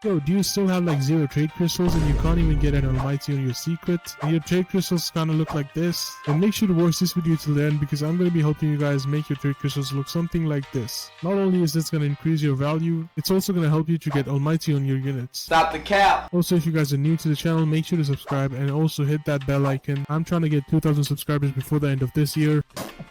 Yo, do you still have like 0 trade crystals and you can't even get an almighty on your secret? And your trade crystals kind of look like this? Then make sure to watch this video till the end because I'm going to be helping you guys make your trade crystals look something like this. Not only is this going to increase your value, it's also going to help you to get almighty on your units. Stop the cap! Also, if you guys are new to the channel, make sure to subscribe and also hit that bell icon. I'm trying to get 2,000 subscribers before the end of this year.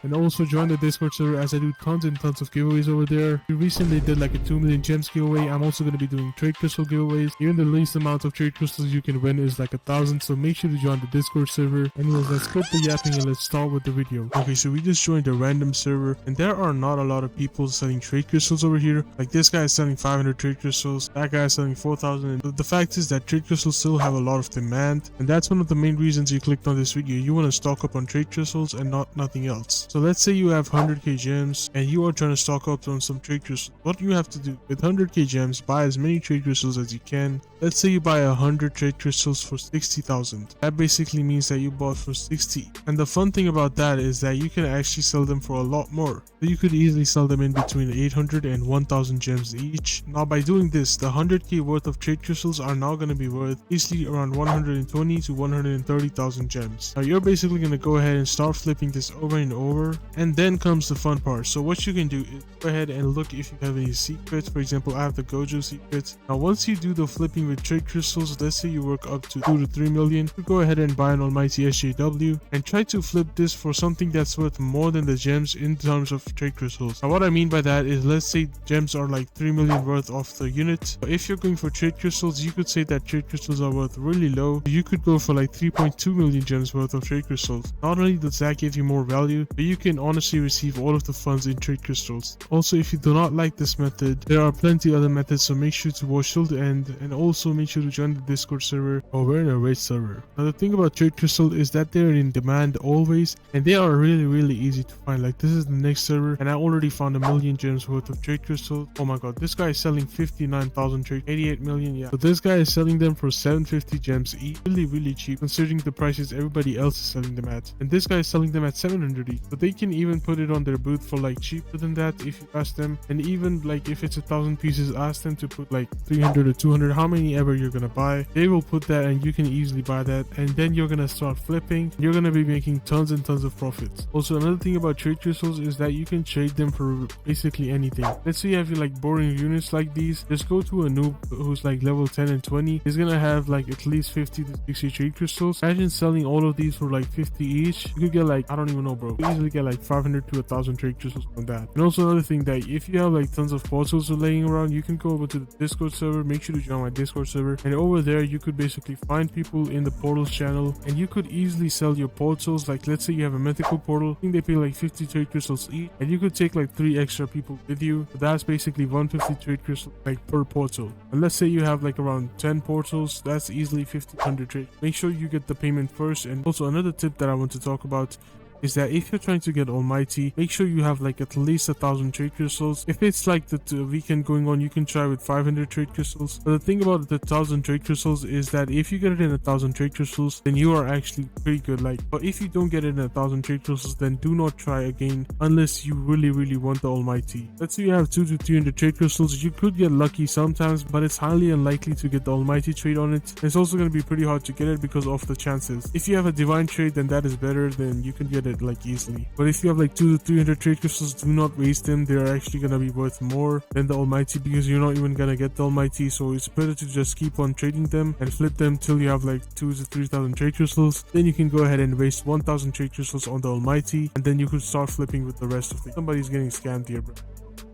And also join the Discord server as I do tons and tons of giveaways over there. We recently did like a 2 million gems giveaway. I'm also going to be doing trade crystal giveaways. Even the least amount of trade crystals you can win is like 1,000, so make sure to join the Discord server. Anyways, let's quit the yapping and let's start with the video. Okay, so we just joined a random server and there are not a lot of people selling trade crystals over here. Like this guy is selling 500 trade crystals, that guy is selling 4,000. The fact is that trade crystals still have a lot of demand, and that's one of the main reasons you clicked on this video. You want to stock up on trade crystals and nothing else. So let's say you have 100k gems and you are trying to stock up on some trade crystals. What you have to do with 100k gems, buy as many trade crystals as you can. Let's say you buy 100 trade crystals for 60,000. That basically means that you bought for 60. And the fun thing about that is that you can actually sell them for a lot more. So you could easily sell them in between 800 and 1,000 gems each. Now by doing this, the 100k worth of trade crystals are now going to be worth easily around 120 to 130,000 gems. Now you're basically going to go ahead and start flipping this over and over, and then comes the fun part. So what you can do is go ahead and look if you have any secrets. For example, I have the Gojo secret. Now once you do the flipping with trade crystals, let's say you work up to 2 to 3 million, you go ahead and buy an almighty SJW and try to flip this for something that's worth more than the gems in terms of trade crystals. Now what I mean by that is, let's say gems are like 3 million worth of the unit. If you're going for trade crystals, you could say that trade crystals are worth really low. You could go for like 3.2 million gems worth of trade crystals. Not only does that give you more value, but you can honestly receive all of the funds in trade crystals. Also, if you do not like this method, there are plenty other methods, so make sure to watch till the end, and also make sure to join the Discord server, or we're in a raid server. Now the thing about trade crystal is that they're in demand always, and they are really easy to find. Like this is the next server and I already found 1 million gems worth of trade crystals. Oh my god, this guy is selling 59,000 trade, 88 million. Yeah, so this guy is selling them for 750 gems each. Really cheap considering the prices everybody else is selling them at, and this guy is selling them at 700 each. But they can even put it on their booth for like cheaper than that if you ask them. And even like if it's 1,000 pieces, ask them to put like 300 or 200, how many ever you're gonna buy. They will put that and you can easily buy that, and then you're gonna start flipping. You're gonna be making tons and tons of profits. Also, another thing about trade crystals is that you can trade them for basically anything. Let's say you have like boring units like these, just go to a noob who's like level 10 and 20. He's gonna have like at least 50 to 60 trade crystals. Imagine selling all of these for like 50 each. You could get like, I don't even know, bro, you easily get like 500 to 1,000 trade crystals from that. And also another thing, that if you have like tons of portals laying around, you can go over to the Discord server. Make sure to join my Discord server, and over there you could basically find people in the portals channel, and you could easily sell your portals. Like let's say you have a mythical portal, I think they pay like 50 trade crystals each, and you could take like 3 extra people with you. So that's basically 150 trade crystals like per portal. And let's say you have like around 10 portals, that's easily 1,500 trade. Make sure you get the payment first. And also another tip that I want to talk about is that if you're trying to get almighty, make sure you have like at least 1,000 trade crystals. If it's like the weekend going on, you can try with 500 trade crystals. But the thing about the 1,000 trade crystals is that if you get it in 1,000 trade crystals, then you are actually pretty good. Like, but if you don't get it in 1,000 trade crystals, then do not try again unless you really want the almighty. Let's say you have 2 to 300 trade crystals, you could get lucky sometimes, but it's highly unlikely to get the almighty trade on it. It's also going to be pretty hard to get it because of the chances. If you have a divine trade, then that is better, then you can get it like easily. But if you have like 2 to 300 trade crystals, do not waste them. They're actually gonna be worth more than the almighty because you're not even gonna get the almighty. So it's better to just keep on trading them and flip them till you have like 2 to 3,000 trade crystals. Then you can go ahead and waste 1,000 trade crystals on the almighty, and then you could start flipping with the rest of it. Somebody's getting scammed here, bro.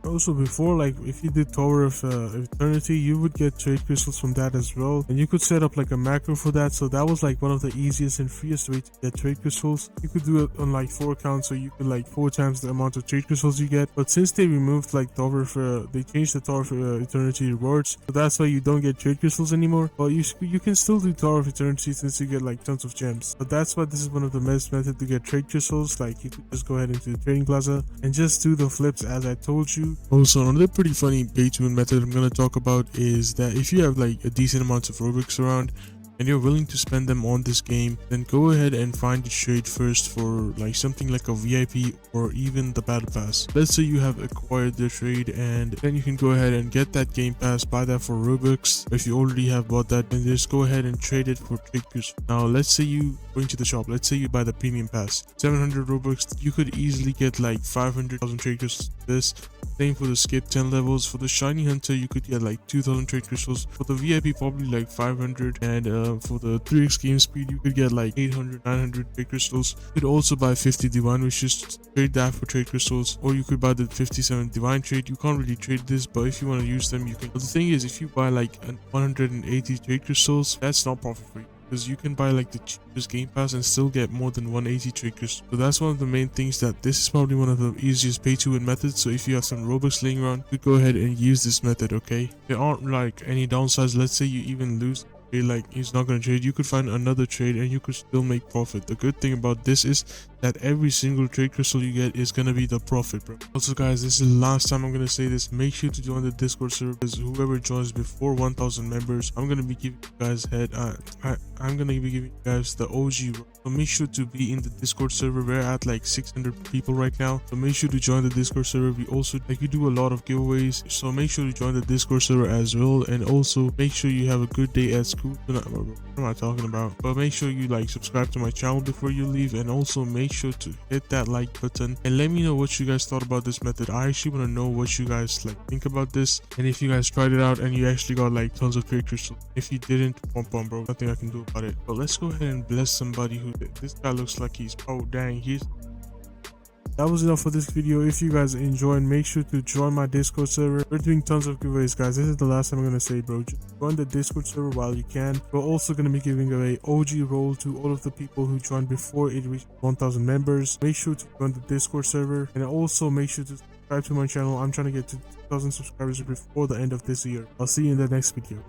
Also, before, like if you did Tower of Eternity, you would get trade crystals from that as well, and you could set up like a macro for that. So that was like one of the easiest and freest way to get trade crystals. You could do it on like 4 accounts, so you could like 4 times the amount of trade crystals you get. But since they removed like Tower of they changed the Tower of Eternity rewards, so that's why you don't get trade crystals anymore. But you can still do Tower of Eternity since you get like tons of gems. But that's why this is one of the best methods to get trade crystals. Like you could just go ahead into the trading plaza and just do the flips as I told you. Also, another pretty funny pay to win method I'm going to talk about is that if you have like a decent amount of Robux around, and you're willing to spend them on this game, then go ahead and find a trade first for like something like a VIP or even the battle pass. Let's say you have acquired the trade, and then you can go ahead and get that game pass, buy that for Robux. If you already have bought that, then just go ahead and trade it for trade crystals. Now let's say you go into the shop, let's say you buy the premium pass, 700 Robux, you could easily get like 500,000 trade crystals. This same for the skip 10 levels. For the shiny hunter, you could get like 2,000 trade crystals. For the VIP, probably like 500, and for the 3x game speed, you could get like 800, 900 trade crystals. You could also buy 50 divine wishes, trade that for trade crystals, or you could buy the 57 divine trade. You can't really trade this, but if you want to use them, you can. But the thing is, if you buy like 180 trade crystals, that's not profit for you, because you can buy like the cheapest game pass and still get more than 180 trade crystals. So that's one of the main things, that this is probably one of the easiest pay to win methods. So if you have some Robux laying around, you could go ahead and use this method. Okay, there aren't like any downsides. Let's say you even lose, like he's not going to trade, you could find another trade and you could still make profit. The good thing about this is that every single trade crystal you get is going to be the profit, bro. Also guys, this is the last time I'm going to say this, make sure to join the Discord server, because whoever joins before 1,000 members, I'm going to be giving you guys I'm going to be giving you guys the OG. So make sure to be in the Discord server. We're at like 600 people right now, so make sure to join the Discord server. We also we do a lot of giveaways, so make sure to join the Discord server as well. And also make sure you have a good day at school. What am I talking about? But make sure you like subscribe to my channel before you leave, and also make sure to hit that like button and let me know what you guys thought about this method. I actually want to know what you guys like think about this, and if you guys tried it out and you actually got like tons of trade crystals. If you didn't, bum bro, nothing I can do about it. But let's go ahead and bless somebody who did. This guy looks like he's, oh dang, that was enough for this video. If you guys enjoyed, make sure to join my Discord server. We're doing tons of giveaways, guys. This is the last time I'm gonna say, bro. Just join the Discord server while you can. We're also gonna be giving away OG role to all of the people who joined before it reached 1,000 members. Make sure to join the Discord server, and also make sure to subscribe to my channel. I'm trying to get to 2,000 subscribers before the end of this year. I'll see you in the next video.